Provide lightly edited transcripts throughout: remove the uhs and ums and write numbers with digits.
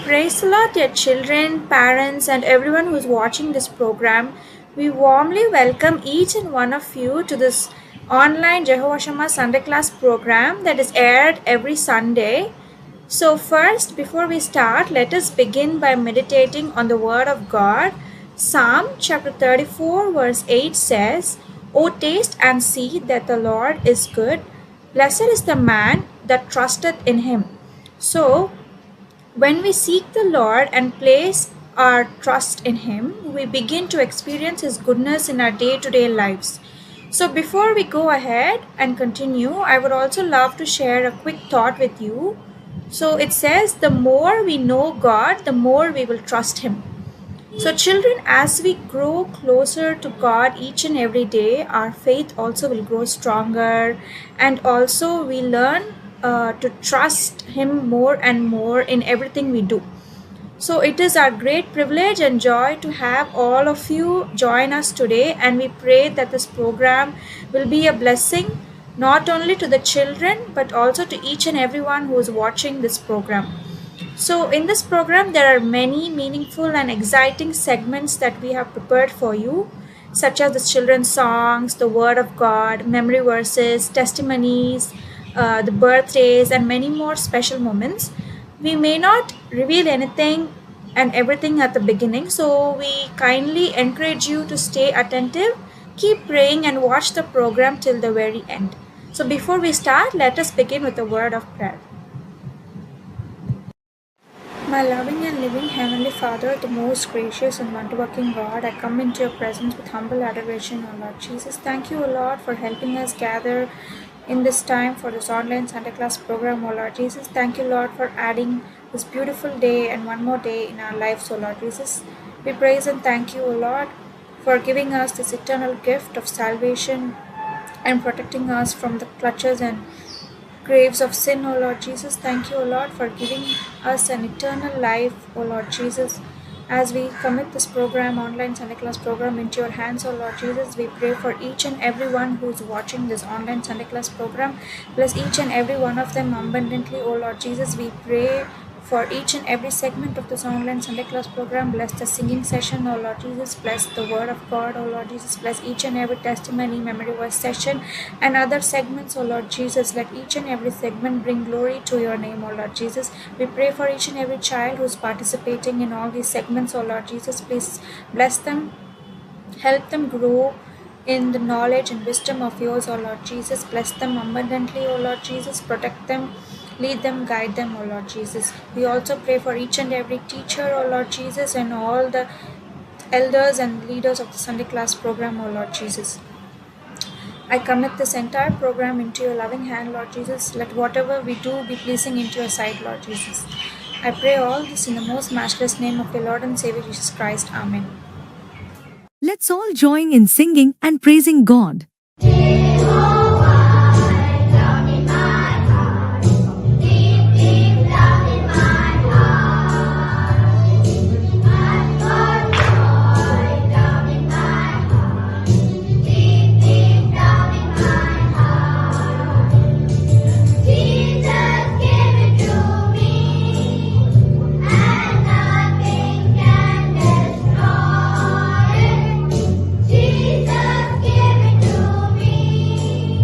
Praise the Lord, dear children, parents, and everyone who is watching this program. We warmly welcome each and one of you to this online Jehovah Shammah Sunday class program that is aired every Sunday. So, first, before we start, let us begin by meditating on the Word of God. Psalm chapter 34, verse 8 says, O taste and see that the Lord is good. Blessed is the man that trusteth in him. So, when we seek the Lord and place our trust in Him, we begin to experience His goodness in our day to day lives. So, before we go ahead and continue, I would also love to share a quick thought with you. So, it says, the more we know God, the more we will trust Him. So, children, as we grow closer to God each and every day, our faith also will grow stronger, and also we learn to trust Him more and more in everything we do. So, it is our great privilege and joy to have all of you join us today, and we pray that this program will be a blessing not only to the children but also to each and everyone who is watching this program. So, in this program, there are many meaningful and exciting segments that we have prepared for you, such as the children's songs, the Word of God, memory verses, testimonies, the birthdays, and many more special moments. We may not reveal anything and everything at the beginning, so we kindly encourage you to stay attentive, keep praying, and watch the program till the very end. So, before we start, let us begin with a word of prayer. My loving and living Heavenly Father, the most gracious and wonder-working God, I come into your presence with humble adoration, O Lord Jesus. Thank you, O Lord, for helping us gather in this time for this online Sunday class program, O Lord Jesus. Thank you, Lord, for adding this beautiful day and one more day in our lives, O Lord Jesus. We praise and thank you, O Lord, for giving us this eternal gift of salvation and protecting us from the clutches and graves of sin, O Lord Jesus. Thank you, O Lord, for giving us an eternal life, O Lord Jesus. As we commit this program, online Sunday class program, into your hands, O Lord Jesus, we pray for each and everyone who is watching this online Sunday class program. Bless each and every one of them abundantly, O Lord Jesus. We pray for each and every segment of this online Sunday class program. Bless the singing session, O Lord Jesus. Bless the Word of God, O Lord Jesus. Bless each and every testimony, memory verse session, and other segments, O Lord Jesus. Let each and every segment bring glory to your name, O Lord Jesus. We pray for each and every child who is participating in all these segments, O Lord Jesus. Please bless them, help them grow in the knowledge and wisdom of yours, O Lord Jesus. Bless them abundantly, O Lord Jesus. Protect them, lead them, guide them, O Lord Jesus. We also pray for each and every teacher, O Lord Jesus, and all the elders and leaders of the Sunday class program, O Lord Jesus. I commit this entire program into your loving hand, Lord Jesus. Let whatever we do be pleasing into your sight, Lord Jesus. I pray all this in the most matchless name of your Lord and Savior Jesus Christ. Amen. Let's all join in singing and praising God. Jesus, give it to me.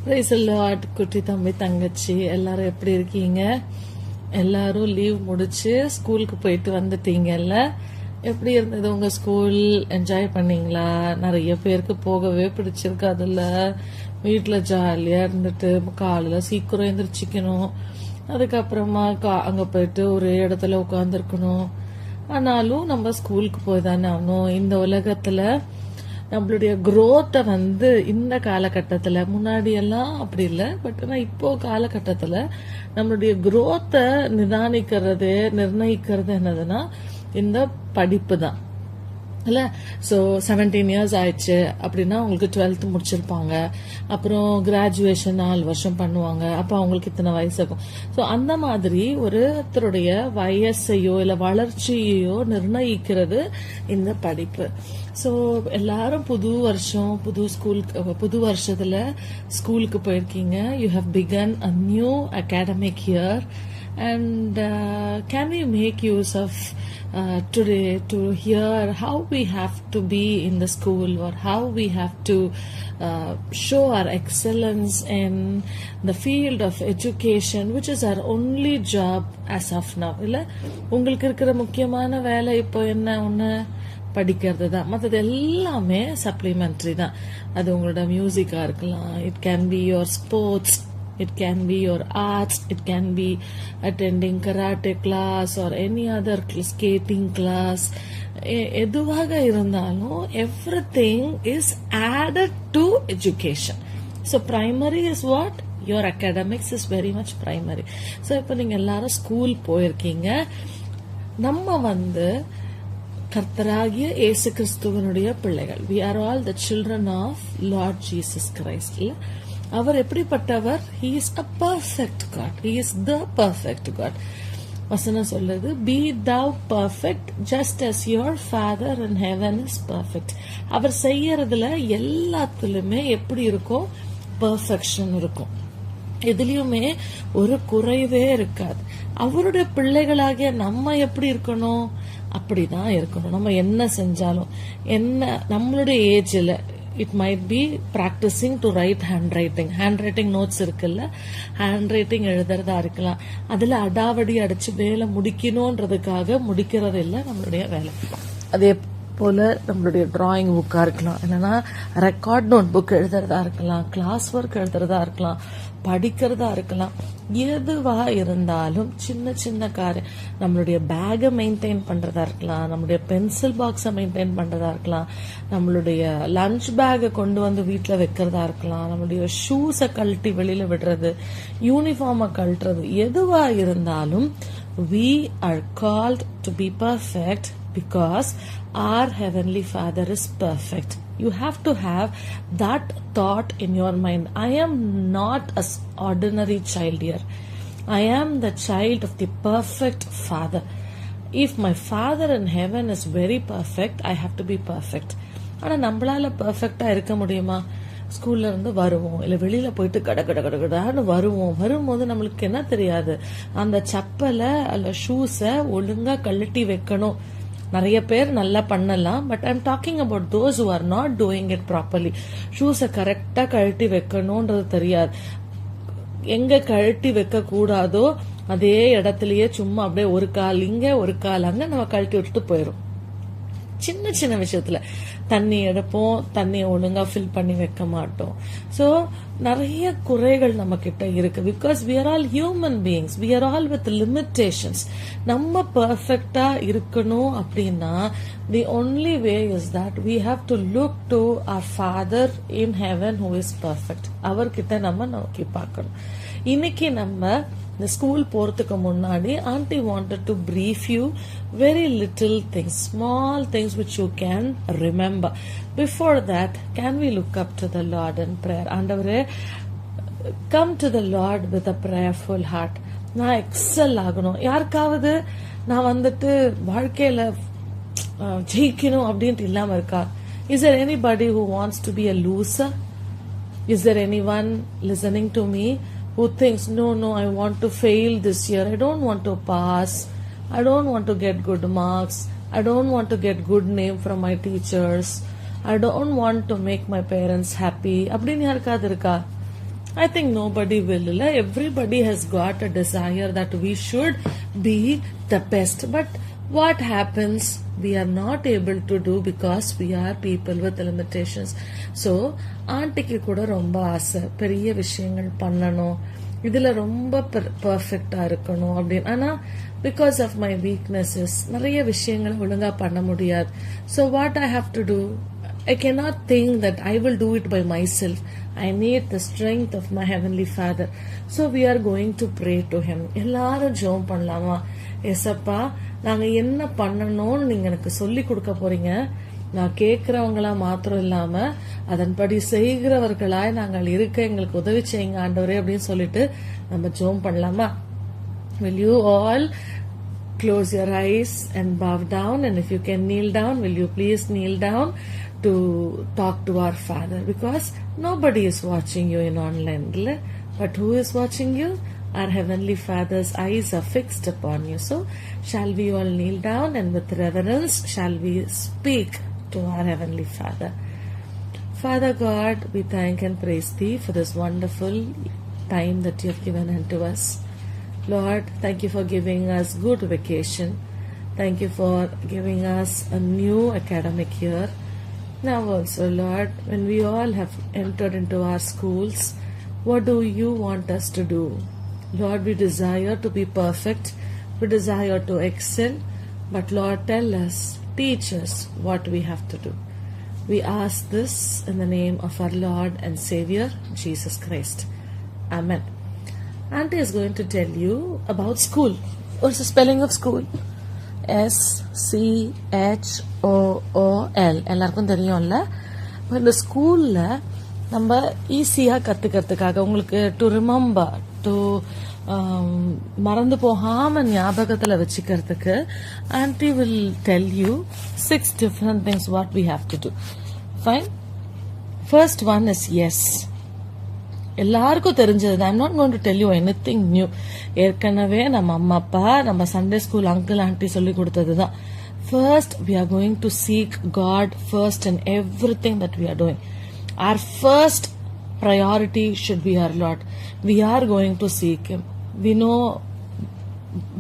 Praise Lord. குட்டி தம்பி தங்கச்சி எல்லாரும் எப்படி இருக்கீங்க? எல்லாரும் leave முடிச்சு ஸ்கூலுக்கு போயிட்டு வந்துட்டீங்கல்ல? எப்படி இருந்தது உங்க ஸ்கூல்? என்ஜாய் பண்ணீங்களா? நிறைய பேருக்கு போகவே பிடிச்சிருக்காதுல்ல. வீட்டுல ஜாலியா இருந்துட்டு காலையில சீக்கிரம் எந்திரிச்சிக்கணும், அதுக்கப்புறமா அங்க போயிட்டு ஒரு இடத்துல உட்காந்துருக்கணும். ஆனாலும் நம்ம ஸ்கூலுக்கு போய் தானே ஆகணும். இந்த உலகத்துல நம்மளுடைய குரோத்தை இந்த காலகட்டத்துல, முன்னாடி எல்லாம் அப்படி இல்லை, பட் ஆனா இப்போ காலகட்டத்துல நம்மளுடைய குரோத்தை நிர்ணயிக்கிறது என்னதுன்னா இந்த படிப்பு தான் இல்ல. ஸோ 17 இயர்ஸ் ஆயிடுச்சு அப்படின்னா உங்களுக்கு 12th முடிச்சிருப்பாங்க, அப்புறம் கிராஜுவேஷன் 4 வருஷம் பண்ணுவாங்க, அப்போ அவங்களுக்கு இத்தனை வயசு இருக்கும். ஸோ அந்த மாதிரி ஒருத்தருடைய வயசையோ இல்லை வளர்ச்சியையோ நிர்ணயிக்கிறது இந்த படிப்பு. ஸோ எல்லாரும் புது வருஷத்துல ஸ்கூலுக்கு போயிருக்கீங்க. You have begun a new academic year. And can we make use of today to hear how we have to be in the school, or how we have to show our excellence in the field of education, which is our only job as of now. இல்ல, உங்களுக்கு இருக்கிற முக்கியமான வேலை இப்போ என்ன? ஒன்று படிக்கிறது தான். மற்றது எல்லாமே சப்ளிமெண்ட்ரி தான். அது உங்களோட மியூசிக்கா இருக்கலாம், it can be your sports, it can be your arts, it can be attending karate class or any other skating class. எதுவாக இருந்தாலும் everything is added to education. So primary is what? Your academics is very much primary. So இப்போ நீங்க எல்லாரும் school போயிருக்கீங்க. நம்ம கர்த்தராகிய இயேசு கிறிஸ்துவனுடைய பிள்ளைகள். We are all the children of Lord Jesus Christ. அவர் எப்படிப்பட்டவர்? He is a perfect God. He is the perfect God. வசனம் சொல்லுது, be thou perfect just as your father in heaven is perfect. அவர் செய்யறதுல எல்லாத்துலயுமே எப்படி இருக்கும்? பெர்ஃபெக்ஷன் இருக்கும். எதுலயுமே ஒரு குறைவே இருக்காது. அவருடைய பிள்ளைகளாகிய நம்ம எப்படி இருக்கணும்? அப்படிதான் இருக்கணும். நம்ம என்ன செஞ்சாலும், நம்மளுடைய ஏஜ்ல it might be practising to right hand notes இருக்குல்ல, ஹேண்ட் ரைட்டிங் எழுதுறதா இருக்கலாம். அதுல அடாவடி அடிச்சு வேலை முடிக்கணும்ன்றதுக்காக முடிக்கிறது இல்லை நம்மளுடைய வேலை. அதே போல நம்மளுடைய டிராயிங் புக்கா இருக்கலாம், இல்லைன்னா ரெக்கார்ட் நோட் புக் எழுதுறதா இருக்கலாம், கிளாஸ் ஒர்க் எழுதுறதா இருக்கலாம், படிக்கிறதா இருக்கலாம். எதுவா இருந்தாலும் சின்ன சின்ன காரியம், நம்மளுடைய பேக்கை மெயின்டைன் பண்றதா இருக்கலாம், நம்மளுடைய பென்சில் பாக்ஸை மெயின்டைன் பண்றதா இருக்கலாம், நம்மளுடைய லஞ்ச் பேக்கை கொண்டு வீட்டுல வைக்கிறதா இருக்கலாம், நம்மளுடைய ஷூஸை கழட்டி வெளியில விடுறது, யூனிஃபார்மை கழட்டுறது, எதுவா இருந்தாலும் we are called to be perfect because our heavenly Father is perfect. You have to have that thought in your mind. I am not an ordinary child here. I am the child of the perfect Father. If my Father in heaven is very perfect, I have to be perfect. ஆனா நம்மளால பெர்ஃபெக்டா இருக்க முடியுமா? ஸ்கூல்ல இருந்து வருவோம், இல்ல வெளியில போயிட்டு கடகடான்னு வரும்போது நம்மளுக்கு என்ன தெரியாது? அந்த செப்பலை அல்ல ஷூஸை ஒழுங்கா கழட்டி வைக்கணும். நிறைய பேர் நல்லா பண்ணலாம், but I'm talking about those who are not doing it properly. ஷூஸை கரெக்டா கழட்டி வைக்கணும்ன்றது தெரியாது. எங்க கழட்டி வைக்க கூடாதோ அதே இடத்துலயே சும்மா அப்படியே ஒரு கால் இங்க ஒரு கால் அங்க நம்ம கழட்டி விட்டுட்டு போயிடும். சின்ன சின்ன விஷயத்துல தண்ணி எடுப்போம், தண்ணியை ஒழுங்கா ஃபில் பண்ணி வைக்க மாட்டோம். ஸோ நிறைய குறைகள் நம்ம கிட்ட இருக்கு. Because we are all human beings, we are all with limitations. நம்ம பெர்ஃபெக்டா இருக்கணும் அப்படின்னா the only way is that we have to look to our Father in heaven who is perfect. அவர்கிட்ட நம்ம நோக்கி பார்க்கணும். இன்னைக்கு நம்ம இந்த ஸ்கூல் போறதுக்கு முன்னாடி aunty wanted to brief you very little things, small things which you can remember. Before that, can we look up to the Lord in prayer? ஆண்டவரே, come to the Lord with a prayerful heart. நான் XL ஆகணும். யாருக்காவது நான் வாழ்க்கையில ஜெயிக்கணும் அப்படின்ட்டு இல்லாம இருக்கா? Is there anybody who wants to be a loser? Is there anyone listening to me who thinks, no, I want to fail this year, I don't want to pass, I don't want to get good marks, I don't want to get good name from my teachers, I don't want to make my parents happy? அப்படின்னு யாருக்காவது இருக்கா? I think nobody will. Everybody has got a desire that we should be the best. But what happens? We are not able to do because we are people with limitations. So, ஆண்டிக்கு கூட ரொம்ப ஆசை பெரிய விஷயங்கள் பண்ணணும், இதுல ரொம்ப பர்ஃபெக்டா இருக்கணும் அப்படின்னு. ஆனா பிகாஸ் ஆஃப் மை வீக்னஸஸ் நிறைய விஷயங்கள் ஒழுங்கா பண்ண முடியாது. So what I have to do? I cannot think that I will do it by myself. I need the strength of my Heavenly Father. So we are going to pray to Him. எல்லாரும் ஜெபம் பண்ணலாமா? ஏசப்பா, நாங்க என்ன பண்ணணும்னு நீங்க எனக்கு சொல்லி கொடுக்க போறீங்க. நான் கேட்கிறவங்களா மாத்திரம் இல்லாம அதன்படி செய்கிறவர்களாய் நாங்கள் இருக்க எங்களுக்கு உதவி செய்யுங்க ஆண்டவரே அப்படின்னு சொல்லிட்டு நம்ம ஜெபம் பண்ணலாமா? Will you all close your eyes and bow down, and if you can kneel down, will you please kneel down to talk to our Father, because nobody is watching you in online, but who is watching you? Our Heavenly Father's eyes are fixed upon you. So shall we all kneel down and with reverence shall we speak to our Heavenly Father? Father God, we thank and praise Thee for this wonderful time that You have given unto us. Lord, thank You for giving us good vacation. Thank You for giving us a new academic year. Now also, Lord, when we all have entered into our schools, what do You want us to do? Lord, we desire to be perfect. We desire to excel. But Lord, tell us, teach us what we have to do. We ask this in the name of our Lord and Savior, Jesus Christ. Amen. Auntie is going to tell you about school. What's the spelling of school? SCHOOL. எல்லாருக்கும் தெரியும்ல. இந்த ஸ்கூல்ல நம்ம ஈஸியா கத்துக்கிறதுக்காக உங்களுக்கு to remember, to மறந்து போகாம ஞாபகத்துல வச்சுக்கிறதுக்கு anti will tell you 6 different things what we have to do. Fine. First one is yes. எல்லாருக்கும் தெரிஞ்சது. I'm not going to tell you anything new. ஏற்கனவே நம்ம அம்மா அப்பா நம்ம சண்டே ஸ்கூல் அங்கிள் ஆண்டி சொல்லி கொடுத்ததுதான். First, we are going to seek God first in everything that we are doing. Our first priority should be our Lord. We are going to seek Him. We know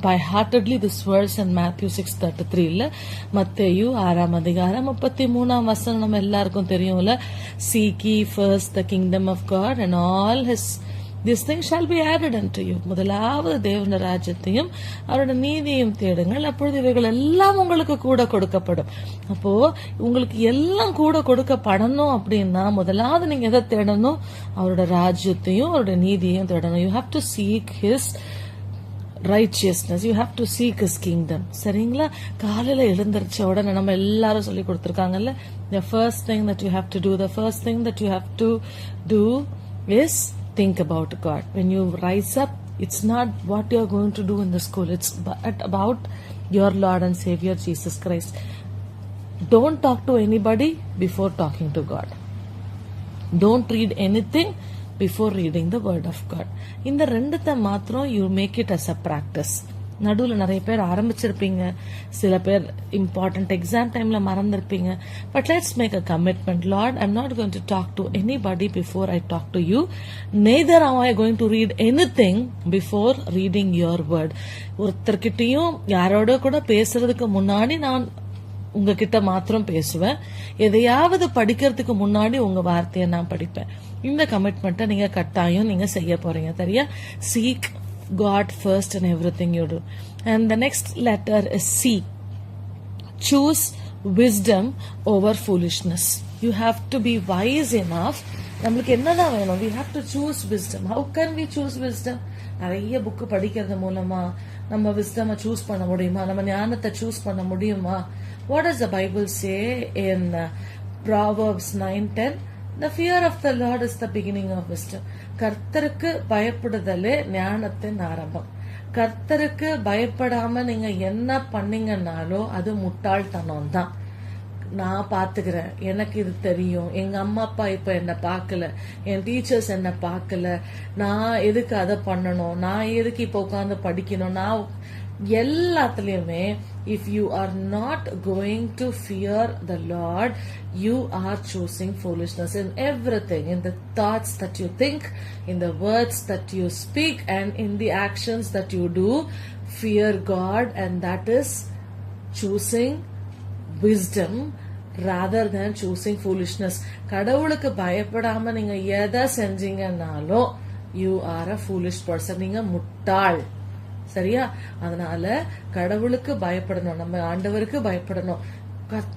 by heartedly this verse in Matthew 6:33 இல்ல, மத்தேயு 6ஆம் அதிகாரம் 33ஆம் வசனம் நம்ம எல்லாருக்கும் தெரியும்ல. Seek ye first the kingdom of God and all His these things shall be added unto you. முதலாவது தேவனுடைய ராஜ்யத்தையும் அவருடைய நீதியையும் தேடுங்கள், அப்பொழுது இவைகள் எல்லாம் உங்களுக்கு கூட கொடுக்கப்படும். அப்போ உங்களுக்கு எல்லாம் கூட கொடுக்கப்படணும் அப்படின்னா முதலாவது நீங்க எதை தேடணும்? அவருடைய ராஜ்யத்தையும் அவருடைய நீதியையும் தேடணும். You have to seek His righteousness. You have to seek His kingdom. சரிங்களா? காலையில எழுந்திருச்ச உடனே நம்ம எல்லாரும் சொல்லி கொடுத்திருக்காங்கல்ல, the first thing that you have to do, the first thing that you have to do is think about God. When you rise up, it's not what you are going to do in the school. It's about your Lord and Savior Jesus Christ. Don't talk to anybody before talking to God. Don't read anything before reading the word of God. இந்த ரெண்டுத்தை மாத்திரம் you make it as a practice. நடுவில் நிறைய பேர் ஆரம்பிச்சிருப்பீங்க, சில பேர் important exam டைம்ல மறந்துருப்பீங்க. But let's make a commitment. Lord, I am not going to talk to anybody before I talk to you. Neither am I going to read anything before reading your word. ஒருத்தர்கிட்டையும் யாரோட கூட பேசுறதுக்கு முன்னாடி நான் உங்ககிட்ட மாத்திரம் பேசுவேன். எதையாவது படிக்கிறதுக்கு முன்னாடி உங்க வார்த்தையை நான் படிப்பேன். இந்த கமிட்மெண்ட்டை நீங்க கட்டாயம் நீங்க செய்ய போறீங்க. சரியா? Seek God first in everything you do. And the next letter is C. Choose wisdom over foolishness. You have to be wise enough. நம்மளுக்கு என்னதான் வேணும்? We have to choose wisdom. How can we choose wisdom? நிறைய book படிக்கிறது மூலமா நம்ம wisdom choose பண்ண முடியுமா? நம்ம ஞானத்தை சூஸ் பண்ண முடியுமா? What does the Bible say in Proverbs 9:10? The fear of the Lord is the beginning of wisdom. கர்த்தருக்கு பயப்படுதலே ஞானத்தின் ஆரம்பம். கர்த்தருக்கு பயப்படாம நீங்க என்ன பண்ணீங்கன்னாலோ அது முட்டாள்தனம் தான். நான் பாத்துக்கிறேன், எனக்கு இது தெரியும், எங்க அம்மா அப்பா இப்ப என்ன பார்க்கல, என் டீச்சர்ஸ் என்ன பார்க்கல, நான் எதுக்கு அதை பண்ணணும், நான் எதுக்கு இப்ப உட்காந்து படிக்கணும், நான் எல்லாத்துலயுமே if you are not going to fear the Lord, you are choosing foolishness in everything, in the thoughts that you think, in the words that you speak, and in the actions that you do. Fear God, and that is choosing wisdom rather than choosing foolishness. கடவுளுக்கு பயப்படாம நீங்க எதை செஞ்சீங்கன்னாலும் you are a foolish person. நீங்க முட்டாள். சரியா? அதனால கடவுளுக்கு பயப்படணும், நம்ம ஆண்டவருக்கு பயப்படணும்.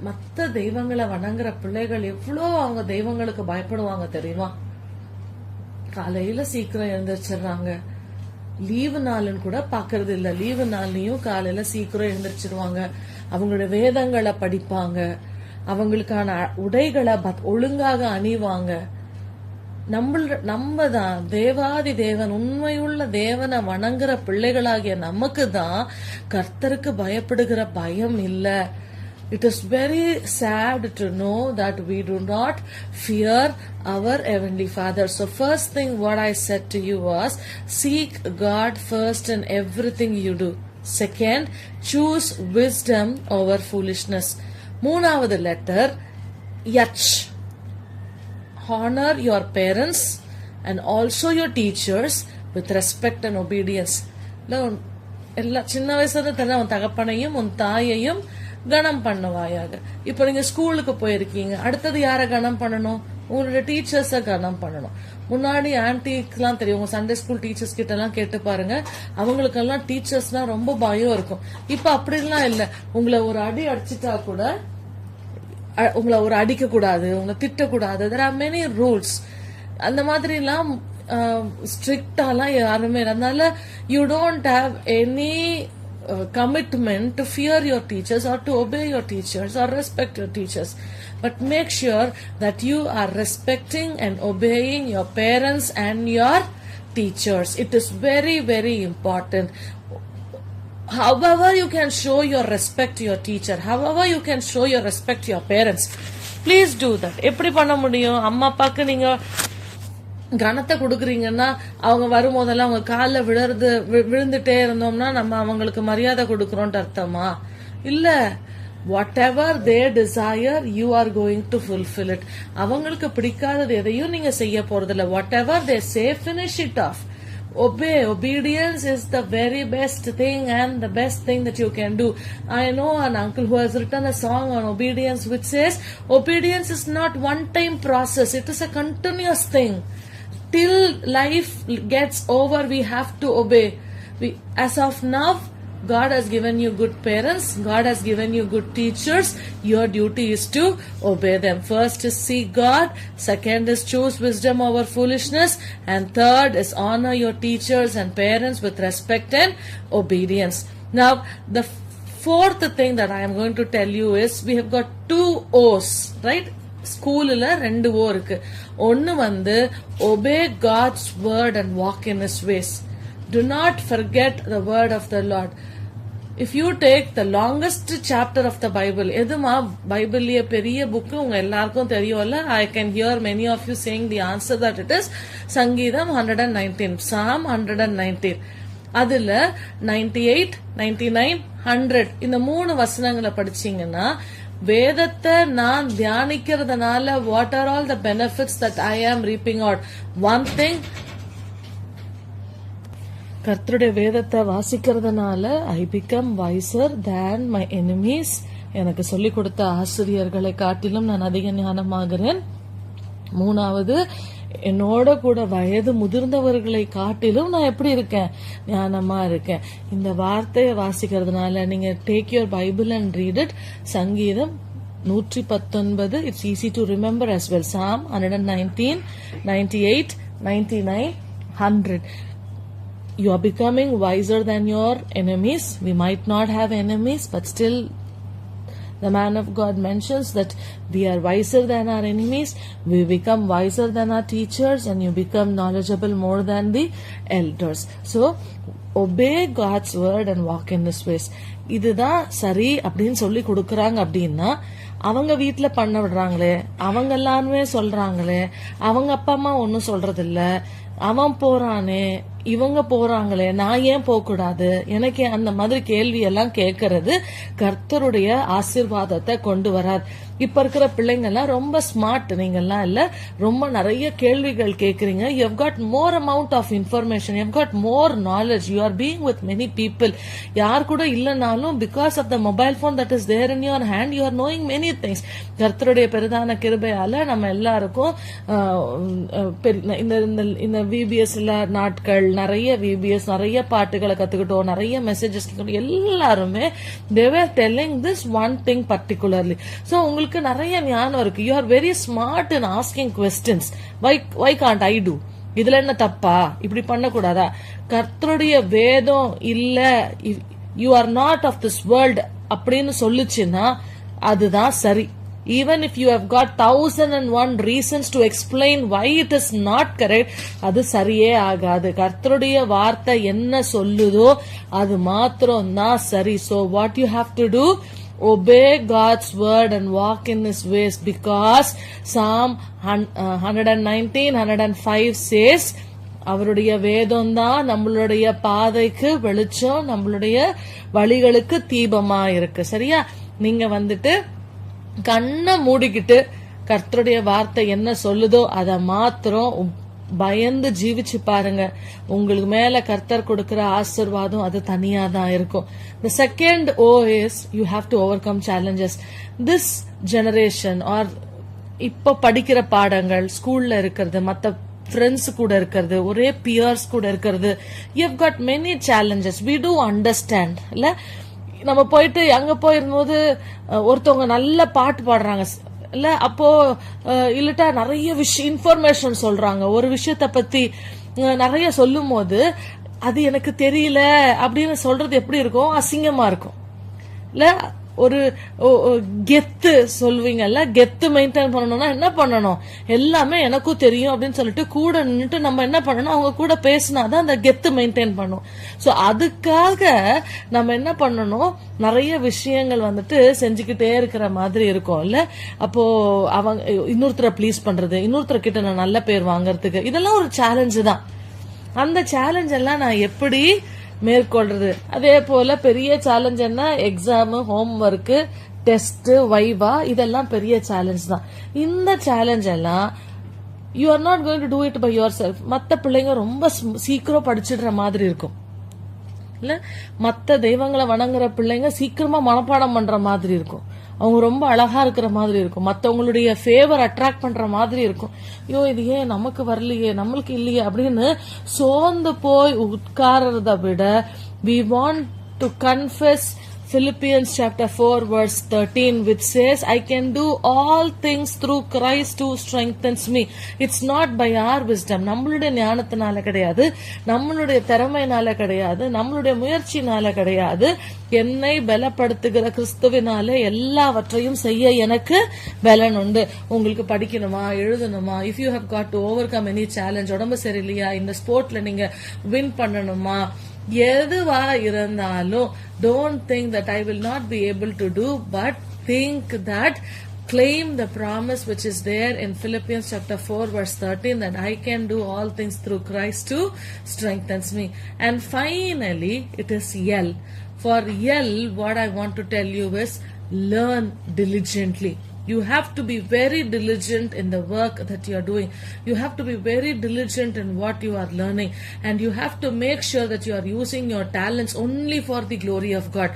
மத்த தெய்வங்களை வணங்குற பிள்ளைகள் எவ்வளோ அவங்க தெய்வங்களுக்கு பயப்படுவாங்க தெரியுமா? காலையில சீக்கிரம் எழுந்திரிச்சிடுறாங்க, லீவு நாளுன்னு கூட பாக்குறது இல்ல, லீவு நாள்லயும் காலையில சீக்கிரம் எழுந்திரிச்சிருவாங்க, அவங்களோட வேதங்களை படிப்பாங்க, அவங்களுக்கான உடைகளை ஒழுங்காக அணிவாங்க. நம்ம தான் தேவாதி தேவன், உண்மையுள்ள தேவனை வணங்குற பிள்ளைகளாகிய நமக்கு தான் கர்த்தருக்கு பயப்படுகிற பயம் இல்ல. It is very sad to know that we do not fear our Heavenly Father. So first thing what I said to you was, seek God first in everything you do. Second, choose wisdom over foolishness. மூணாவது letter H. Honor your parents and also your teachers with respect and obedience. எல்லா சின்ன வயசுல தானே உன் தகப்பனையும் உன் தாயையும் கணம் பண்ணுவாயாக. இப்ப நீங்க ஸ்கூலுக்கு போயிருக்கீங்க, அடுத்தது யார கணம் பண்ணணும்? உங்களோட டீச்சர்ஸ கணம் பண்ணணும். முன்னாடி ஆன்டிக்கெல்லாம் தெரியும், உங்க சண்டே ஸ்கூல் டீச்சர்ஸ் கிட்ட எல்லாம் கேட்டு பாருங்க, அவங்களுக்கெல்லாம் டீச்சர்ஸ்னா ரொம்ப பயம் இருக்கும். இப்ப அப்படிலாம் இல்ல. உங்களை ஒரு அடி அடிச்சுட்டா கூட உங்களை ஒரு அடிக்க கூடாது, உங்களை திட்டக்கூடாது. there are many rules. அந்த மாதிரி எல்லாம் ஸ்ட்ரிக்டாலாம் யாருமே. அதனால you don't have any commitment to fear your teachers or to obey your teachers or respect your teachers, but make sure that you are respecting and obeying your parents and your teachers. It is very, very important. However you can show your respect to your teacher, however you can show your respect to your parents, please do that. எப்படி பண்ண முடியும்? அம்மா அப்பாக்கு நீங்க கணத்தை கொடுக்குறீங்கன்னா அவங்க வரும்போதெல்லாம் அவங்க காலில் விழுந்துட்டே இருந்தோம்னா நம்ம அவங்களுக்கு மரியாதை கொடுக்கறோம்னு அர்த்தமா? இல்ல. whatever they desire you are going to fulfill it. அவங்களுக்கு பிடிக்காதது எதையும் நீங்க செய்ய போறதில்ல. whatever they say, finish it off. Obey. Obedience is the very best thing and the best thing that you can do. I know an uncle who has written a song on obedience which says obedience is not one time process, it is a continuous thing. Till life gets over we have to obey. As of now God has given you good parents, God has given you good teachers. Your duty is to obey them. First is seek God, second is choose wisdom over foolishness, and third is honor your teachers and parents with respect and obedience. Now the fourth thing that I am going to tell you is we have got 2 O's, right? ஸ்கூல்ல 2 O இருக்கு. ஒன்னு வந்து obey God's word and walk in his ways. Do not forget the word of the Lord. If you take the longest chapter of the Bible, எதுமா பைபிள்லயே பெரிய book உங்க எல்லாருக்கும் தெரியும்ல? I can hear many of you saying the answer that it is சங்கீதம் 119, Psalm 119. அதுல 98, 99, 100 இந்த 3 வசனங்களை படிச்சீங்கன்னா வேதத்தை நான் தியானிக்கிறதுனால what are all the benefits that I am reaping out? One thing, கர்த்தருடைய வேதத்தை வாசிக்கிறதுனால I become wiser than my enemies. எனக்கு சொல்லிக் கொடுத்த ஆசிரியர்களை காட்டிலும் நான் அதிக ஞானமாகிறேன். மூணாவது, என்னோட கூட வயது முதிர்ந்தவர்களை காட்டிலும் நான் எப்படி இருக்கேன்? ஞானமா இருக்கேன். இந்த வார்த்தையை வாசிக்கிறதுனால நீங்க take your Bible and read it. சங்கீதம் 119, it's easy to remember as well. Psalm 119, 98, 99, 100. You are becoming wiser than your enemies. We might not have enemies, but still the man of God mentions that we are wiser than our enemies. We become wiser than our teachers, and you become knowledgeable more than the elders. So obey God's word and walk in his ways. இதுதான் சரி அப்படின்னு சொல்லி கொடுக்கறாங்க. அப்படின்னா அவங்க வீட்டுல பண்ண விடுறாங்களே, அவங்க எல்லாருமே சொல்றாங்களே, அவங்க அப்பா அம்மா ஒன்னும் சொல்றது இல்ல, அவன் போறானே, இவங்க போறாங்களே நான் ஏன் போக கூடாது, எனக்கு அந்த மாதிரி கேள்வி எல்லாம் கேட்கறது கர்த்தருடைய ஆசீர்வாதத்தை கொண்டு வராது. இப்ப இருக்கிற பிள்ளைங்க எல்லாம் ரொம்ப ஸ்மார்ட், நீங்க எல்லாம் இல்ல, ரொம்ப நிறைய கேள்விகள் கேக்குறீங்க. You have got more amount of information, you have got more knowledge, you are being with many people. யார் கூட இல்லைனாலும் because of the mobile phone that is there in your hand, you are knowing many things. கர்த்தருடைய பெரிதான கிருபையால நம்ம எல்லாருக்கும் இந்த விபிஎஸ்ல நாட்கள் நிறைய விபிஎஸ், நிறைய பாட்டுகளை கத்துக்கிட்டோம், நிறைய மெசேஜஸ் எல்லாருமே they were telling this one thing particularly. So உங்களுக்கு நிறைய ஞானம் இருக்கு. You are very smart in asking questions. Why can't I do? இதுல என்ன தப்பா, இப்படி பண்ண கூடாதா? கர்த்தருடைய வேதம் இல்ல you are not of this world அப்படின்னு சொல்லுச்சுன்னா அதுதான் சரி. Even if you have got 1001 reasons to explain why it is not correct, அது சரியே ஆகாது. கர்த்தருடைய வார்த்தை என்ன சொல்லுதோ அது மாத்திரம் தான் சரி. So what you have to do, obey God's word and walk in his ways, because Psalm 119:105 says அவருடைய வேதம் தான் நம்மளுடைய பாதைக்கு வெளிச்சம், நம்மளுடைய வழிகளுக்கு தீபமா இருக்கு. சரியா? நீங்க கண்ணை மூடிக்கிட்டு கர்த்தருடைய வார்த்தை என்ன சொல்லுதோ அதை மாத்திரம் பயந்து ஜீவிச்சு பாருங்க. உங்களுக்கு மேல கர்த்தர் கொடுக்கிற ஆசீர்வாதம் அது தனியா தான் இருக்கும். The second O is you have to overcome challenges. This generation or இப்ப படிக்கிற பாடங்கள், ஸ்கூல்ல இருக்கிறது, மத்த ஃப்ரெண்ட்ஸ் கூட இருக்கிறது, ஒரே பியர்ஸ் கூட இருக்கிறது, you have got many challenges. We do understand இல்ல? நம்ம போயிட்டு அங்க போயிருந்தபோது ஒருத்தவங்க நல்ல பாட்டு பாடுறாங்க இல்ல, அப்போ இல்லட்டா நிறைய இன்ஃபர்மேஷன் சொல்றாங்க, ஒரு விஷயத்த பத்தி நிறைய சொல்லும் போது அது எனக்கு தெரியல அப்படின்னு சொல்றது எப்படி இருக்கும்? அசிங்கமா இருக்கும் இல்ல? ஒரு கெத்து சொல்வீங்கல்ல, கெத்து மெயின்டைன் பண்ணணும்னா என்ன பண்ணணும்? எல்லாமே எனக்கும் தெரியும் அப்படின்னு சொல்லிட்டு கூட நின்றுட்டு நம்ம என்ன பண்ணணும்? அவங்க கூட பேசினாதான் அந்த கெத்து மெயின்டைன் பண்ணும். சோ அதுக்காக நம்ம என்ன பண்ணணும்? நிறைய விஷயங்கள் செஞ்சுக்கிட்டே இருக்கிற மாதிரி இருக்கும் இல்ல? அப்போ அவங்க இன்னொருத்தரை ப்ளீஸ் பண்றது, இன்னொருத்தர் கிட்ட நான் நல்ல பேர் வாங்கறதுக்கு, இதெல்லாம் ஒரு சேலஞ்சு தான். அந்த சேலஞ்ச் எல்லாம் நான் எப்படி மேற்கொள்றது? அதே போல பெரிய சேலஞ்ச் என்ன? Exam, home work, test, viva, இதெல்லாம் பெரிய சேலஞ்ச் தான். இந்த சேலஞ்ச் எல்லாம் you are not going to do it by yourself. மத்த பிள்ளைங்க ரொம்ப சீக்கிரம் படிச்சிடுற மாதிரி இருக்கும் இல்ல? மத்த தெய்வங்களை வணங்குற பிள்ளைங்க சீக்கிரமா மனப்பாடம் பண்ற மாதிரி இருக்கும். அவங்க ரொம்ப அழகா இருக்கிற மாதிரி இருக்கும், மத்தவங்களுடைய ஃபேவர் அட்ராக்ட் பண்ற மாதிரி இருக்கும். ஐயோ இது ஏன் நமக்கு வரலையே, நம்மளுக்கு இல்லையே அப்படின்னு சோர்ந்து போய் உட்கார்றத விட we want to confess Philippians chapter 4 verse 13 which says I can do all things through Christ who strengthens me. It's not by our wisdom. நம்மளுடைய ஞானத்தினால கிடையாது, நம்மளுடைய திறமையினால கிடையாது, நம்மளுடைய முயற்சினால கிடையாது. என்னை பலப்படுத்துகிற கிறிஸ்துவினால எல்லாவற்றையும் செய்ய எனக்கு பலன் உண்டு. உங்களுக்கு படிக்கணுமா, எழுதணுமா, if you have got to overcome any challenge, உடம்பு சரியில்லையா, இந்த ஸ்போர்ட்ல நீங்க வின் பண்ணணுமா, எதுவா இருந்தாலும் don't think that I will not be able to do, but think that claim the promise which is there in Philippians chapter 4 verse 13 that I can do all things through Christ who strengthens me. And finally it is L. For L, what I want to tell you is learn diligently. You have to be very diligent in the work that you are doing. You have to be very diligent in what you are learning. And you have to make sure that you are using your talents only for the glory of God.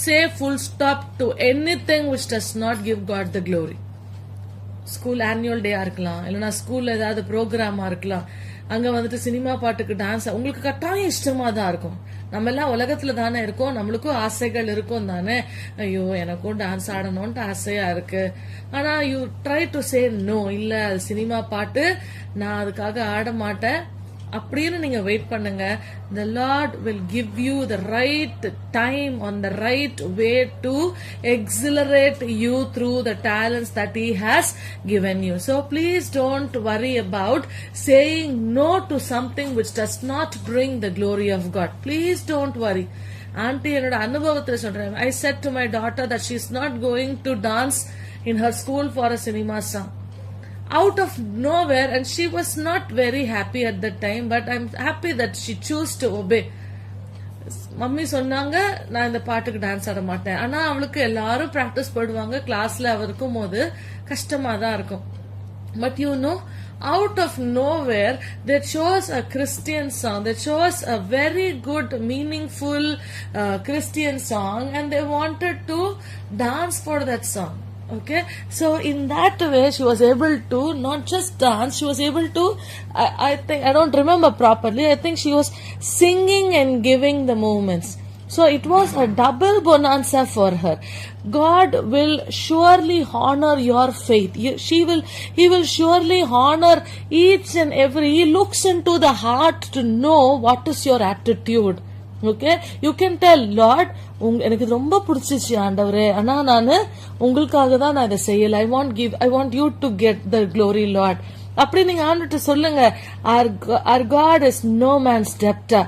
Say full stop to anything which does not give God the glory. School annual day இருக்கலாம், இல்லைன்னா ஸ்கூல்ல ஏதாவது ப்ரோக்ராமா இருக்கலாம், அங்க cinema பாட்டுக்கு dance உங்களுக்கு கட்டாயம் இஷ்டமா தான் இருக்கும். நம்ம எல்லாம் உலகத்துல தானே இருக்கோம், நம்மளுக்கும் ஆசைகள் இருக்கும் தானே. ஐயோ எனக்கும் டான்ஸ் ஆடணும்ட்டு ஆசையா இருக்கு, ஆனா you try to say no, இல்ல அது சினிமா பாட்டு, நான் அதுக்காக ஆட மாட்டேன் அப்படின்னு நீங்க வெயிட் பண்ணுங்க. The Lord will give you the right time on the right way to exhilarate you through the talents that He has given you. So please don't worry about saying no to something which does not bring the glory of God. Please don't worry. Auntie, என்னோட அனுபவத்துல சொல்றேன், I said to my daughter that she is not going to dance in her school for a cinema song. out of nowhere, and she was not very happy at that time, but I'm happy that she chose to obey. Mummy சொன்னாங்க நான் இந்த பாட்டுக்கு dance ஆட மாட்டேன். ஆனா அவளுக்கு எல்லாரும் practice போடுவாங்க, கிளாஸ்ல அவ இருக்கும் போது கஷ்டமா தான் இருக்கும். But you know, out of nowhere they chose a Christian song, they chose a very good meaningful Christian song, and they wanted to dance for that song. Okay, so in that way she was able to not just dance, she was able to, I think, I don't remember properly, I think she was singing and giving the movements. So it was a double bonanza for her. God will surely honor your faith. He will surely honor each and every. He looks into the heart to know what is your attitude. Okay, you can tell Lord, எனக்கு ரொம்ப பிடிச்சிச்சு ஆண்டவரே, ஆனா நானு உங்களுக்காக தான் நான் இதை செய்யல. I want you to get the glory, Lord. அப்படி நீங்க ஆண்டுட்டு சொல்லுங்க. Our God is no man's debtor.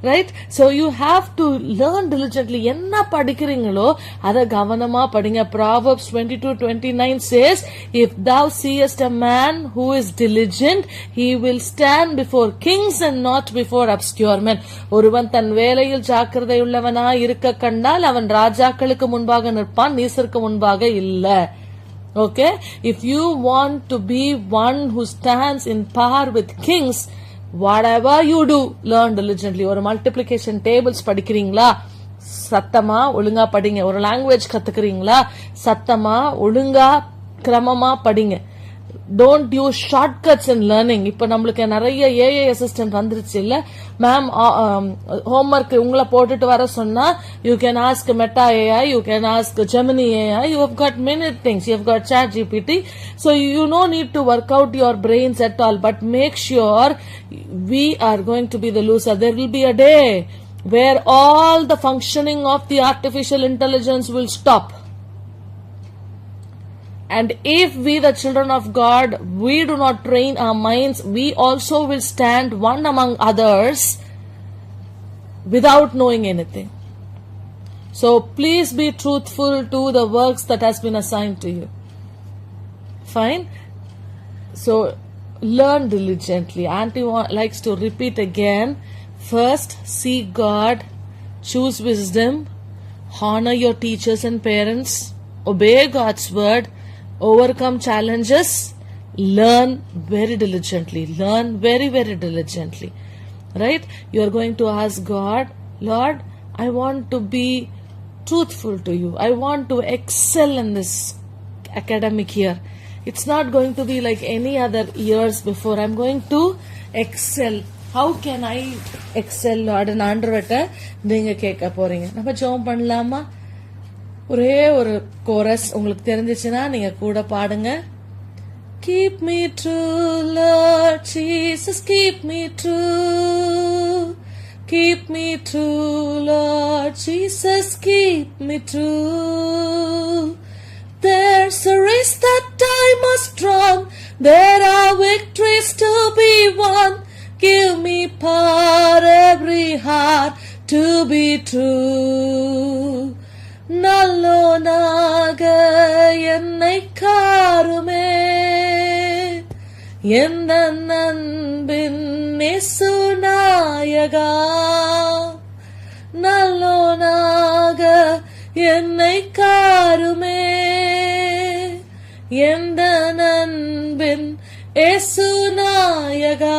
Right? So you have to learn diligently. என்ன படிக்கிறீங்களோ அத கவனமா படிங்க. Proverbs 22:29 says, if thou seest a man who is diligent, he will stand before kings and not before obscure men. ஒருவன் தன் வேலையில் ஜாக்கிரதை உள்ளவனா இருக்க கண்டால் அவன் ராஜாக்களுக்கு முன்பாக நிற்பான், நீசருக்கு முன்பாக இல்ல. Okay? If you want to be one who stands in par with kings, whatever you do, learn diligently. ஒரு மல்டிப்ளிகேஷன் டேபிள்ஸ் படிக்கிறீங்களா, சத்தமா ஒழுங்கா படிங்க. ஒரு லாங்குவேஜ் கத்துக்கிறீங்களா, சத்தமா ஒழுங்கா கிரமமா படிங்க. Don't use shortcuts in learning. இப்ப நம்மளுக்கு நிறைய AI அசிஸ்டன்ட் வந்துருச்சு இல்ல மேம். ஹோம்ஒர்க் உங்களை போட்டுட்டு வர சொன்னா you can ask Meta AI, you can ask Gemini AI, you have got many things, you have got ChatGPT, so you no need to work out your brains at all. But make sure we are going to be the loser. There will be a day where all the functioning of the artificial intelligence will stop. And if we, the children of God, we do not train our minds, we also will stand one among others without knowing anything. So please be truthful to the works that has been assigned to you. Fine? So learn diligently. Auntie likes to repeat again. First, seek God, choose wisdom, honor your teachers and parents, obey God's word, overcome challenges, learn very diligently. Learn very, very diligently. Right? You are going to ask God, Lord, I want to be truthful to you. I want to excel in this academic year. It's not going to be like any other years before. I'm going to excel. How can I excel, Lord? And ஆண்டவர்ட்ட நீங்க கேட்க போறீங்க. நம்ம ஜெபம் பண்ணலாமா? ஒரே ஒரு chorus உங்களுக்கு தெரிஞ்சிச்சுன்னா நீங்க கூட பாடுங்க. Keep me true, Lord Jesus, keep me true. Keep me true, Lord Jesus, keep me true. There's a race that I must run, there are victories to be won. Give me power, every heart to be true. நல்லோனாக என்னை காருமே, எந்த அன்பின் இயேசு நாயகா. நல்லோனாக என்னை காருமே, எந்த அன்பின் இயேசு நாயகா.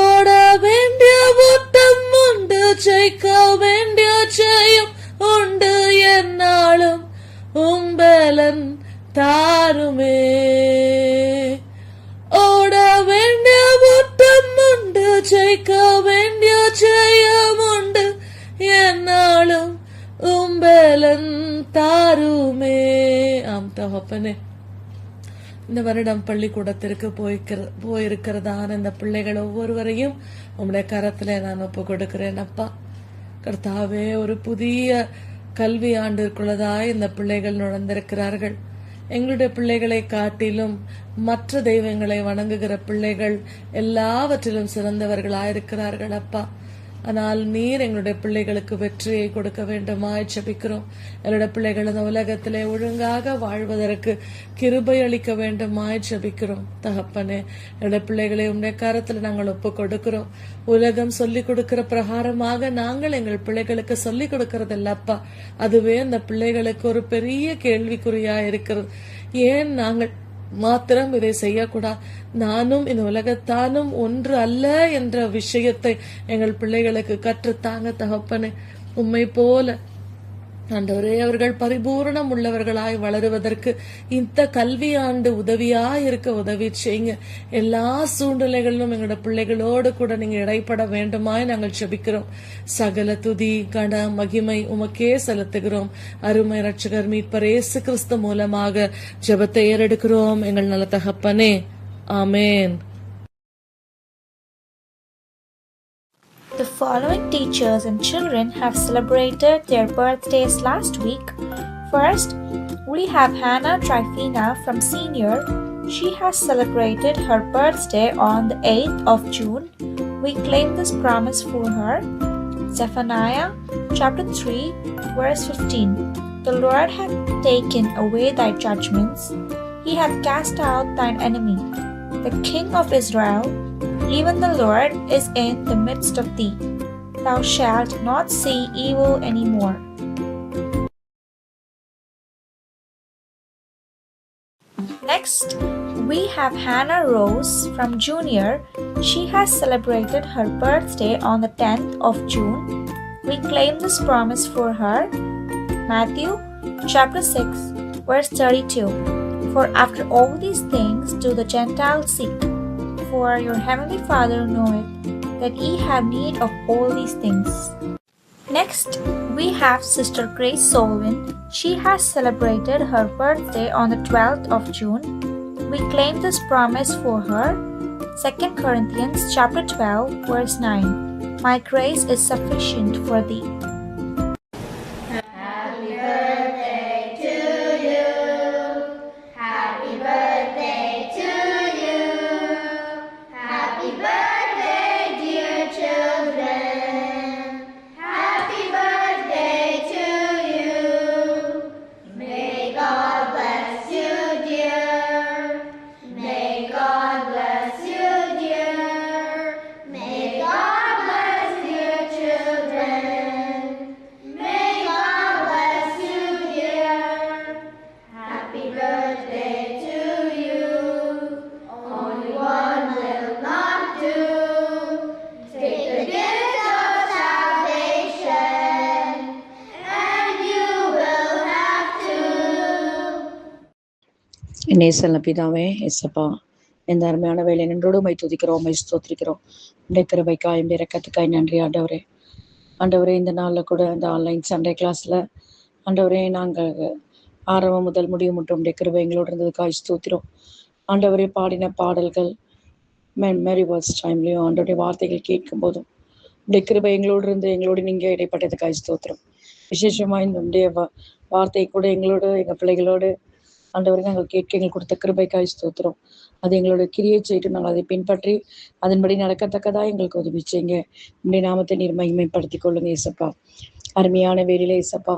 ஓட வேண்டிய ஓட்டம் உண்டு, ஜெயிக்க வேண்டிய ஜெயம் உண்டு, என்னாலும் உம்பலன் தாருமே. ஓட வேண்டிய ஓட்டம் உண்டு, ஜெயிக்க வேண்டிய ஜெயம் உண்டு, என்னாலும் உம்பலன் தாருமே. ஆம் தகப்பனே, இந்த வருடம் பள்ளிக்கூடத்திற்கு போயிருக்கிறதான இந்த பிள்ளைகள் ஒவ்வொருவரையும் உம்முடைய கரத்துல நான் ஒப்பு கொடுக்கிறேன் அப்பா. கர்த்தாவே, ஒரு புதிய கல்வி ஆண்டிற்குள்ளதாய் இந்த பிள்ளைகள் நுழைந்திருக்கிறார்கள். எங்களுடைய பிள்ளைகளை காட்டிலும் மற்ற தெய்வங்களை வணங்குகிற பிள்ளைகள் எல்லாவற்றிலும் சிறந்தவர்களாயிருக்கிறார்கள் அப்பா. ஆனால் நீர் எங்களுடைய பிள்ளைகளுக்கு வெற்றியை கொடுக்க வேண்டுமாய் ஜெபிக்கிறோம். எங்களுடைய பிள்ளைகள் இந்த உலகத்திலே ஒழுங்காக வாழ்வதற்கு கிருபை அளிக்க வேண்டுமாய் ஜெபிக்கிறோம். தகப்பனே, என்னுடைய பிள்ளைகளை உடைய கரத்துல நாங்கள் ஒப்பு கொடுக்கிறோம். உலகம் சொல்லிக் கொடுக்கிற பிரகாரமாக நாங்கள் எங்கள் பிள்ளைகளுக்கு சொல்லிக் கொடுக்கறது இல்லப்பா. அதுவே அந்த பிள்ளைகளுக்கு ஒரு பெரிய கேள்விக்குறியா இருக்கிறது. ஏன் நாங்கள் மாத்திரம் இதை செய்யக்கூடாது? நானும் இந்த உலகத்தானும் ஒன்று அல்ல என்ற விஷயத்தை எங்கள் பிள்ளைகளுக்கு கற்றுத்தாங்க தகப்பனே. உம்மை போல ஆண்டவரே, அவர்கள் பரிபூரணம் உள்ளவர்களாய் வளருவதற்கு இந்த கல்வி ஆண்டு உதவியாய் இருக்க உதவி செய்யுங்க. எல்லா சூழ்நிலைகளிலும் எங்களோட பிள்ளைகளோடு கூட நீங்க இடைப்பட வேண்டுமாய் நாங்கள் ஜெபிக்கிறோம். சகல துதி கன மகிமை உமக்கே செலுத்துகிறோம். அருமை இரட்சகர் மீட்பர் இயேசு கிறிஸ்து மூலமாக ஜெபத்தை ஏறெடுக்கிறோம் எங்கள் நல்ல தகப்பனே. ஆமேன். The following teachers and children have celebrated their birthdays last week. First, we have Hannah Trifina from Senior. She has celebrated her birthday on the 8th of June. We claim this promise for her. Zephaniah chapter 3 verse 15. The Lord hath taken away thy judgments. He hath cast out thine enemy, the King of Israel. Even the Lord is in the midst of thee. Thou shalt not see evil any more. Next, we have Hannah Rose from Junior. She has celebrated her birthday on the 10th of June. We claim this promise for her. Matthew chapter 6 verse 32. For after all these things do the Gentiles seek. For your heavenly Father knoweth that ye have need of all these things. Next, we have Sister Grace Solvin. She has celebrated her birthday on the 12th of June. We claim this promise for her. 2 Corinthians chapter 12 verse 9. My grace is sufficient for thee. நேசல்ல பிதாவே, எசப்பா, இந்த அருமையான வேலை நின்றோடு my துதிக்கிறோம், my ஸ்தோத்திரிக்கிறோம். உடைய கிருபைக்காய் இந்த இரக்கத்துக்காய் நன்றி ஆண்டவரே. ஆண்டவரே, இந்த நாளில் கூட இந்த ஆன்லைன் சண்டே கிளாஸ்ல ஆண்டவரே நாங்கள் ஆரம்பம் முதல் முடிவு மட்டும் உடைய கிருபை எங்களோடு இருந்ததுக்காய் ஸ்தோத்திரம். ஆண்டவரே, பாடின பாடல்கள் மெரி வேர்ட்ஸ் டைம்லையும் ஆண்டவருடைய வார்த்தைகள் கேட்கும் போதும் உடைய கிருபை எங்களோடு இருந்து எங்களோடு நீங்க இடைப்பட்டதுக்காய் ஸ்தோத்திரம். விசேஷமா இந்த உடைய வார்த்தை கூட எங்களோடு எங்கள் பிள்ளைகளோடு ஆண்டவரை நாங்கள் கேட்க எங்களுக்கு கொடுத்த கிருபைக்காய் ஸ்தோத்திரம். அது எங்களோட கிரியை செய்து நாங்கள் அதை பின்பற்றி அதன்படி நடக்கத்தக்கதா எங்களுக்கு உதவி செய்யுங்க. உங்களுடைய நாமத்தை நீர் மகிமைப்படுத்திக் கொள்ளுங்க ஏசப்பா. அருமையான வேலையில ஏசப்பா,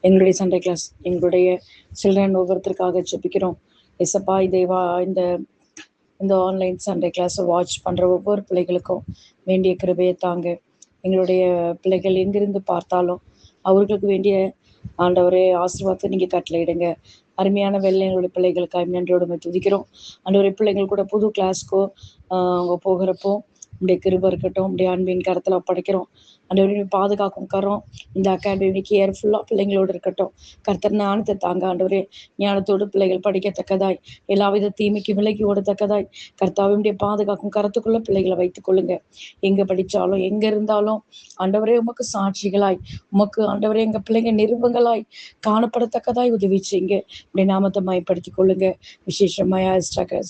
எங்களுடைய சண்டே கிளாஸ் எங்களுடைய சில்ட்ரன் ஒவ்வொருத்தருக்காக ஜெபிக்கிறோம் ஏசப்பா. இந்த ஆன்லைன் சண்டே கிளாஸை வாட்ச் பண்ற ஒவ்வொரு பிள்ளைகளுக்கும் வேண்டிய கிருபையை தாங்க. எங்களுடைய பிள்ளைகள் எங்கிருந்து பார்த்தாலும் அவர்களுக்கு வேண்டிய ஆண்டவரே ஆசீர்வாதத்தை நீங்க கட்டளையிடுங்க. அருமையான வெள்ளை எங்களுடைய பிள்ளைகளுக்காக நன்றியோடு துதிக்கிறோம். ஆண்டவரே, பிள்ளைகள் கூட புது கிளாஸ்க்கோ அவங்க போகிறப்போ உடைய கிருபை இருக்கட்டும், உடைய அன்பின் கரத்துல ஒப்படைக்கிறோம். ஆண்டவரே, பாதுகாக்கும் கரம் இந்த அகாடமிக்கு கேர்ஃபுல்லா பிள்ளைங்களோடு இருக்கட்டும். கர்த்தர் ஞானத்தை தாங்க ஆண்டவரே. ஞானத்தோடு பிள்ளைகள் படிக்கத்தக்கதாய், எல்லாவித தீமைக்கு விலகி ஓடத்தக்கதாய் கர்த்தாவினுடைய பாதுகாக்கும் கரத்துக்குள்ள பிள்ளைகளை வைத்துக் கொள்ளுங்க. எங்க படிச்சாலும் எங்க இருந்தாலும் ஆண்டவரே உமக்கு சாட்சிகளாய், உமக்கு ஆண்டவரே எங்க பிள்ளைங்க நிருபங்களாய் காணப்படத்தக்கதாய் உதவி செய்யுங்க. உடைய நாமத்தை மயப்படுத்திக் கொள்ளுங்க. விசேஷமாயா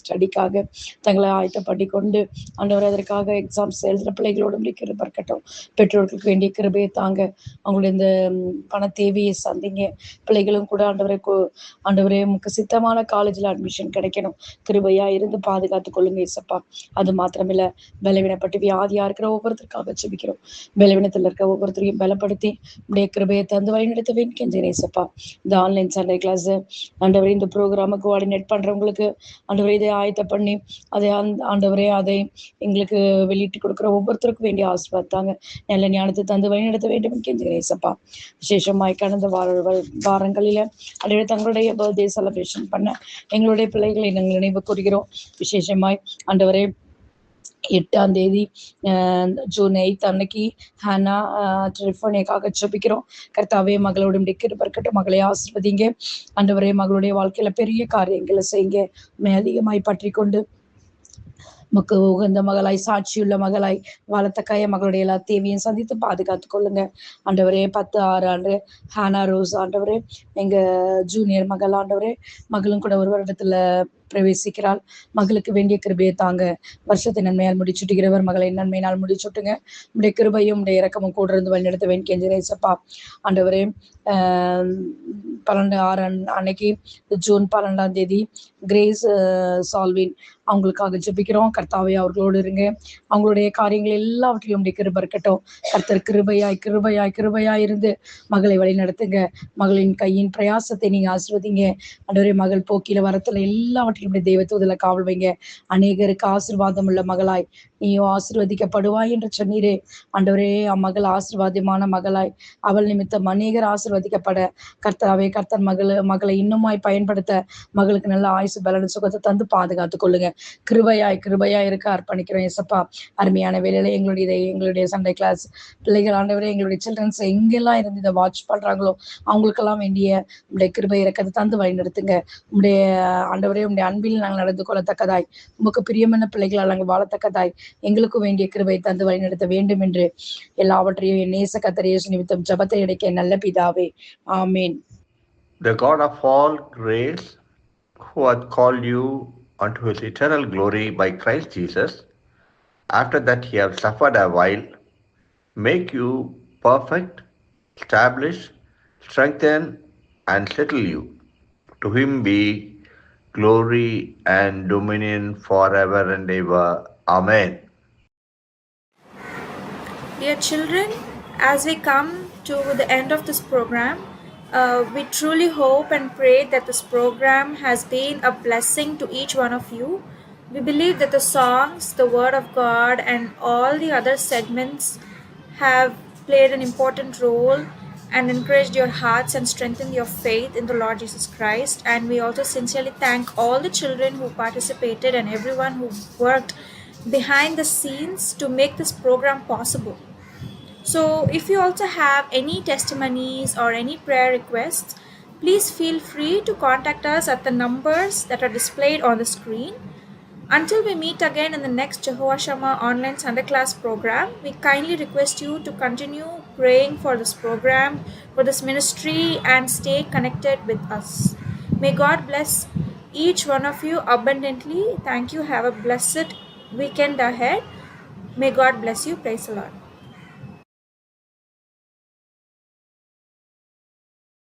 ஸ்டடிக்காக தங்களை ஆயத்தப்படி கொண்டு ஆண்டவரே அதற்காக எக்ஸாம்ஸ் எழுதுற பிள்ளைகளோடு இருக்கட்டும். பெற்றோர்கள் அவர்களுக்கு வேண்டிய கிருபையை தாங்க. அவங்களுடைய இந்த பண தேவையை சந்திங்க. பிள்ளைகளும் கூட ஆண்டவரே உமக்கு சித்தமான காலேஜில் அட்மிஷன் கிடைக்கணும். கிருபையா இருந்து பாதுகாத்து கொள்ளுங்க ஏசப்பா. அது மாத்திரமில்ல, பலவீனப்பட்டு வியாதியா இருக்கிற ஒவ்வொருத்தருக்காக ஜெபிக்கிறோம். பலவீனத்தில் இருக்க ஒவ்வொருத்தரையும் பலப்படுத்தி உடைய கிருபையை தந்து வழிநடத்த வேண்டிய ஏசப்பா. இந்த ஆன்லைன் சண்டே கிளாஸ் ஆண்டவரே இந்த ப்ரோக்ராமுக்கு கோஆர்டினேட் பண்றவங்களுக்கு ஆண்டவரே இதை ஆயத்த பண்ணி அதை ஆண்டவரே அதை எங்களுக்கு வெளியிட்டு கொடுக்குற ஒவ்வொருத்தருக்கும் வேண்டிய ஆசீர்வாதத்தாங்க. நல்ல ஞானத்தை தந்து வழிநடத்த வேண்டும் ஏசப்பா. விசேஷமாய் கடந்த வாரங்களில ஆண்டவரே தங்களுடைய பர்த்டே செலிப்ரேஷன் பண்ண எங்களுடைய பிள்ளைகளை நாங்கள் நினைவு கூறுகிறோம். விசேஷமாய் ஆண்டவரே 8ஆம் தேதி ஜூன் 8 அன்னைக்கு ஹானா ட்ரிஃபோனியக்காக ஜெபிக்கிறோம். கர்த்தாவே மகளோட கிருபை இருக்கட்டும். மகளை ஆசீர்வதிங்க ஆண்டவரே. மகளுடைய வாழ்க்கையில பெரிய காரியங்களை செய்யுங்க. அதிகமாய் பற்றி கொண்டு மக்கு உகந்த மகளாய், சாட்சியுள்ள மகளாய் வாழத்தக்காய மகளுடைய எல்லா தேவையும் சந்தித்து பாதுகாத்து கொள்ளுங்க ஆண்டவரே. 10/6 ஆண்டு ஹானா ரோஸ் ஆண்டவரே, எங்க ஜூனியர் மகள் ஆண்டவரே. மகளும் கூட ஒரு வருடத்துல பிரவேசிக்கிறாள். மகளுக்கு வேண்டிய கிருபையை தாங்க. வருஷத்தை நன்மையால் முடிச்சுட்டுகிறவர் மகளை நன்மையினால் முடிச்சுட்டுங்க. உடைய கிருபையும் உடைய இறக்கமும் கூட இருந்து வழிநடத்த வேண்டிய ஏசப்பா. ஆண்டவரே 12/6 அன்னைக்கு ஜூன் 12ஆம் தேதி கிரேஸ் சால்வின் அவங்களுக்காக ஜெபிக்கிறோம். கர்த்தாவே அவர்களோடு இருங்க. அவங்களுடைய காரியங்கள் எல்லாவற்றிலும் கிருபை இருக்கட்டும். கர்த்தர் கிருபையாய் கிருபையாய் கிருபையாய் இருந்து மகளை வழி நடத்துங்க. மகளின் கையின் பிரயாசத்தை நீங்க ஆசீர்வதிங்க ஆண்டவரே. மகள் போக்கில வரத்துல எல்லாவற்றிலும் தெய்வத்தூதல காவல் வைங்க. அநேகருக்கு ஆசீர்வாதம் உள்ள மகளாய் நீயோ ஆசீர்வதிக்கப்படுவாய் என்று சொன்னீரே ஆண்டவரே. அம்மகள் ஆசீர்வாதமான மகளாய் அவள் நிமித்தம் அநேகர் ஆசீர்வதிக்கப்பட கர்த்தாவே, கர்த்தர் மகளை இன்னுமாய் பயன்படுத்த மகளுக்கு நல்ல ஆயுசு பலன் சுகத்தை தந்து பாதுகாத்து கொள்ளுங்க. கிருபையாய் கிருபையாய் இருக்க அர்ப்பணிக்கிறோம் ஏசப்பா. அருமையான வேலையில எங்களுடைய சண்டே கிளாஸ் பிள்ளைகள் ஆண்டவரே, எங்களுடைய சில்ட்ரன்ஸ் எங்கெல்லாம் இருந்து இதை வாட்ச் பண்றாங்களோ அவங்களுக்கெல்லாம் வேண்டிய உடைய கிருபை இறக்கத்தை தந்து வழிநடத்துங்க. உடைய ஆண்டவரே, உடைய அன்பில் நாங்கள் நடந்து கொள்ளத்தக்கதாய், உமக்கு பிரியமான பிள்ளைகளால் நாங்கள் வாழத்தக்கதாய் எங்களுக்கு வேண்டிய கிருபை தந்து வழிநடத்த வேண்டும் என்று எல்லாவற்றையும் என் நேச கர்த்தர் இயேசு நிமித்தம் ஜெபத்தை அடைக்க நல்ல பிதாவே, ஆமேன். The God of all grace, who hath called you unto his eternal glory by Christ Jesus, after that he hath suffered a while, make you perfect, establish, strengthen, and settle you. To him be glory and dominion forever and ever. Amen. Dear children, as we come to the end of this program, we truly hope and pray that this program has been a blessing to each one of you. We believe that the songs, the Word of God, and all the other segments have played an important role and encouraged your hearts and strengthened your faith in the Lord Jesus Christ. And we also sincerely thank all the children who participated and everyone who worked behind the scenes to make this program possible. So if you also have any testimonies or any prayer requests, please feel free to contact us at the numbers that are displayed on the screen. Until we meet again in the next Jehovah Shammah online Sunday class program, we kindly request you to continue praying for this program, for this ministry, and stay connected with us. May God bless each one of you abundantly. Thank you. Have a blessed weekend ahead. May God bless you. Praise the Lord.